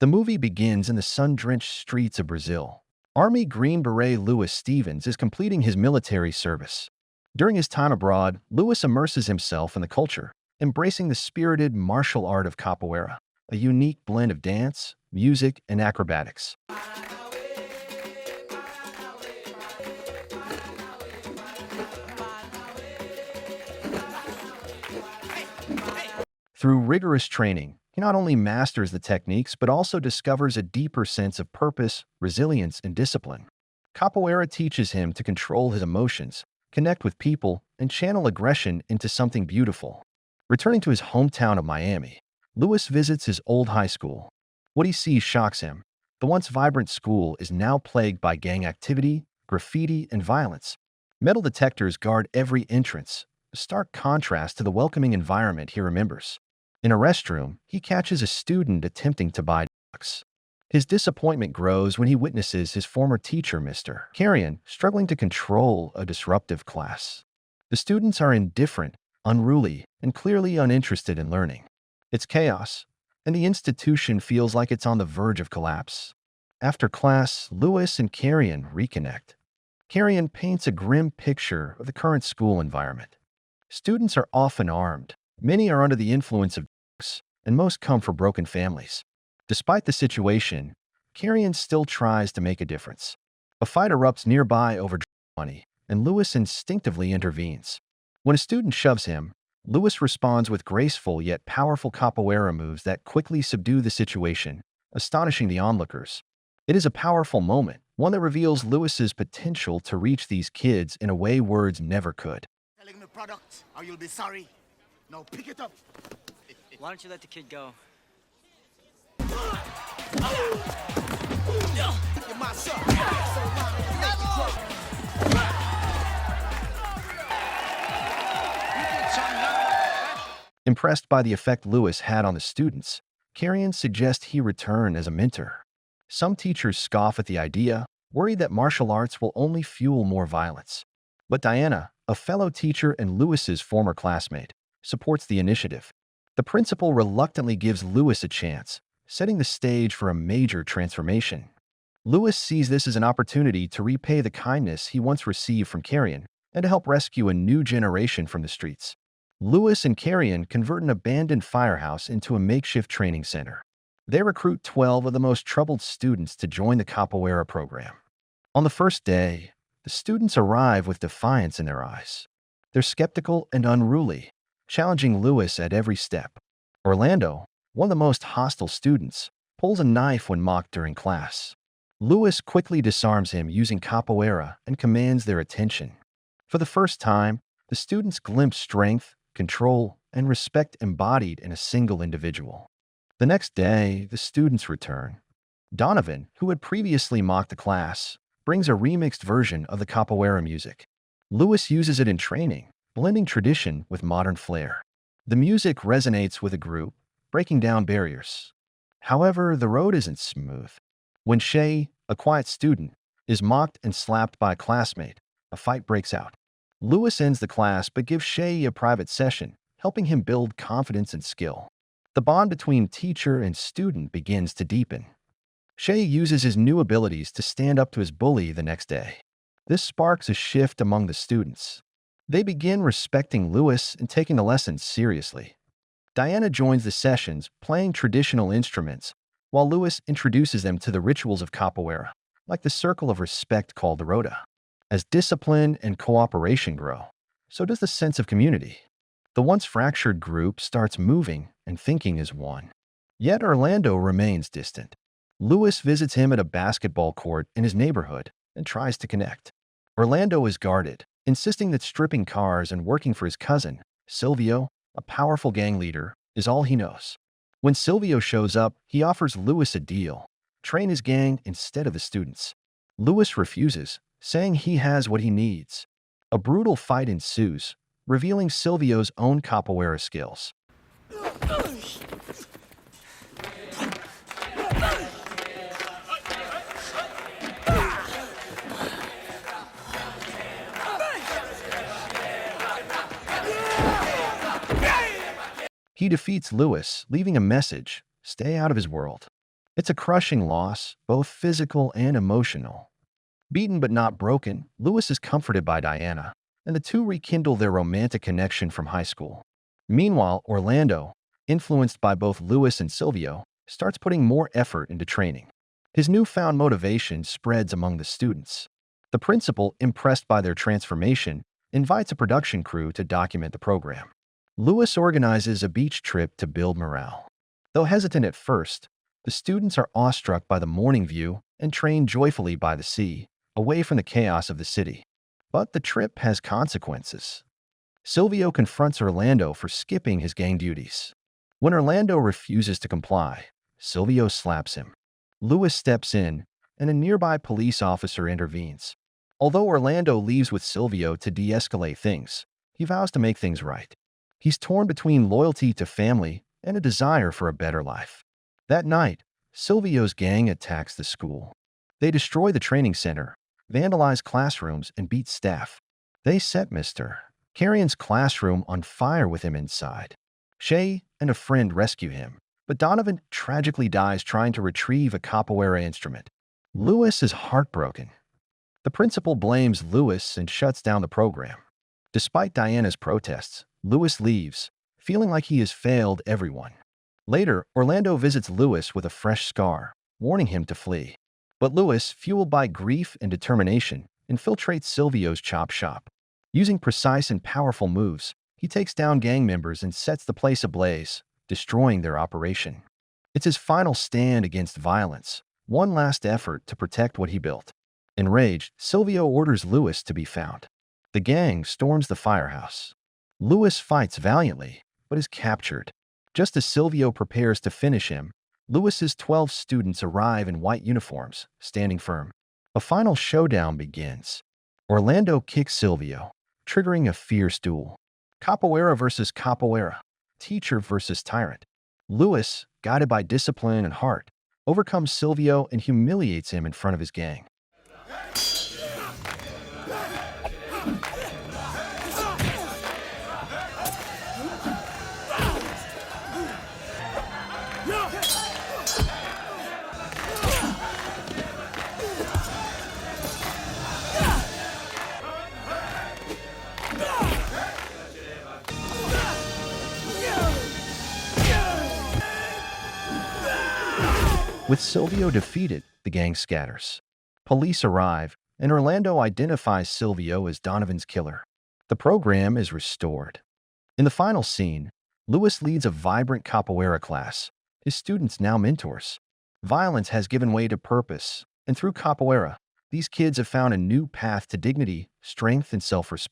The movie begins in the sun-drenched streets of Brazil. Army Green Beret Louis Stevens is completing his military service. During his time abroad, Louis immerses himself in the culture, embracing the spirited martial art of capoeira, a unique blend of dance, music, and acrobatics. Through rigorous training, he not only masters the techniques but also discovers a deeper sense of purpose, resilience, and discipline. Capoeira teaches him to control his emotions, connect with people, and channel aggression into something beautiful. Returning to his hometown of Miami, Lewis visits his old high school. What he sees shocks him. The once vibrant school is now plagued by gang activity, graffiti, and violence. Metal detectors guard every entrance, a stark contrast to the welcoming environment he remembers. In a restroom, he catches a student attempting to buy drugs. His disappointment grows when he witnesses his former teacher, Mr. Carrion, struggling to control a disruptive class. The students are indifferent, unruly, and clearly uninterested in learning. It's chaos, and the institution feels like it's on the verge of collapse. After class, Lewis and Carrion reconnect. Carrion paints a grim picture of the current school environment. Students are often armed. Many are under the influence of drugs, and most come from broken families. Despite the situation, Carrion still tries to make a difference. A fight erupts nearby over drug money, and Lewis instinctively intervenes. When a student shoves him, Lewis responds with graceful yet powerful capoeira moves that quickly subdue the situation, astonishing the onlookers. It is a powerful moment, one that reveals Lewis's potential to reach these kids in a way words never could. Selling the product, or you'll be sorry. Now pick it up. Why don't you let the kid go? You're my son. Impressed by the effect Lewis had on the students, Carrion suggests he return as a mentor. Some teachers scoff at the idea, worried that martial arts will only fuel more violence. But Diana, a fellow teacher and Lewis's former classmate, supports the initiative. The principal reluctantly gives Lewis a chance, setting the stage for a major transformation. Lewis sees this as an opportunity to repay the kindness he once received from Carrion and to help rescue a new generation from the streets. Lewis and Carrion convert an abandoned firehouse into a makeshift training center. They recruit 12 of the most troubled students to join the capoeira program. On the first day, the students arrive with defiance in their eyes. They're skeptical and unruly, challenging Lewis at every step. Orlando, one of the most hostile students, pulls a knife when mocked during class. Lewis quickly disarms him using capoeira and commands their attention. For the first time, the students glimpse strength, control, and respect embodied in a single individual. The next day, the students return. Donovan, who had previously mocked the class, brings a remixed version of the capoeira music. Lewis uses it in training, blending tradition with modern flair. The music resonates with the group, breaking down barriers. However, the road isn't smooth. When Shay, a quiet student, is mocked and slapped by a classmate, a fight breaks out. Lewis ends the class but gives Shay a private session, helping him build confidence and skill. The bond between teacher and student begins to deepen. Shay uses his new abilities to stand up to his bully the next day. This sparks a shift among the students. They begin respecting Lewis and taking the lessons seriously. Diana joins the sessions, playing traditional instruments, while Lewis introduces them to the rituals of capoeira, like the circle of respect called the rota. As discipline and cooperation grow, so does the sense of community. The once fractured group starts moving and thinking as one. Yet Orlando remains distant. Lewis visits him at a basketball court in his neighborhood and tries to connect. Orlando is guarded, insisting that stripping cars and working for his cousin, Silvio, a powerful gang leader, is all he knows. When Silvio shows up, he offers Lewis a deal: train his gang instead of the students. Lewis refuses, saying he has what he needs. A brutal fight ensues, revealing Silvio's own capoeira skills. He defeats Lewis, leaving a message: stay out of his world. It's a crushing loss, both physical and emotional. Beaten but not broken, Lewis is comforted by Diana, and the two rekindle their romantic connection from high school. Meanwhile, Orlando, influenced by both Lewis and Silvio, starts putting more effort into training. His newfound motivation spreads among the students. The principal, impressed by their transformation, invites a production crew to document the program. Lewis organizes a beach trip to build morale. Though hesitant at first, the students are awestruck by the morning view and train joyfully by the sea, away from the chaos of the city. But the trip has consequences. Silvio confronts Orlando for skipping his gang duties. When Orlando refuses to comply, Silvio slaps him. Lewis steps in, and a nearby police officer intervenes. Although Orlando leaves with Silvio to de-escalate things, he vows to make things right. He's torn between loyalty to family and a desire for a better life. That night, Silvio's gang attacks the school. They destroy the training center, vandalize classrooms, and beat staff. They set Mr. Carrion's classroom on fire with him inside. Shay and a friend rescue him, but Donovan tragically dies trying to retrieve a capoeira instrument. Lewis is heartbroken. The principal blames Lewis and shuts down the program. Despite Diana's protests, Lewis leaves, feeling like he has failed everyone. Later, Orlando visits Lewis with a fresh scar, warning him to flee. But Lewis, fueled by grief and determination, infiltrates Silvio's chop shop. Using precise and powerful moves, he takes down gang members and sets the place ablaze, destroying their operation. It's his final stand against violence, one last effort to protect what he built. Enraged, Silvio orders Lewis to be found. The gang storms the firehouse. Lewis fights valiantly, but is captured. Just as Silvio prepares to finish him, Lewis's 12 students arrive in white uniforms, standing firm. A final showdown begins. Orlando kicks Silvio, triggering a fierce duel. Capoeira versus capoeira, teacher versus tyrant. Lewis, guided by discipline and heart, overcomes Silvio and humiliates him in front of his gang. With Silvio defeated, the gang scatters. Police arrive, and Orlando identifies Silvio as Donovan's killer. The program is restored. In the final scene, Lewis leads a vibrant capoeira class, his students now mentors. Violence has given way to purpose, and through capoeira, these kids have found a new path to dignity, strength, and self-respect.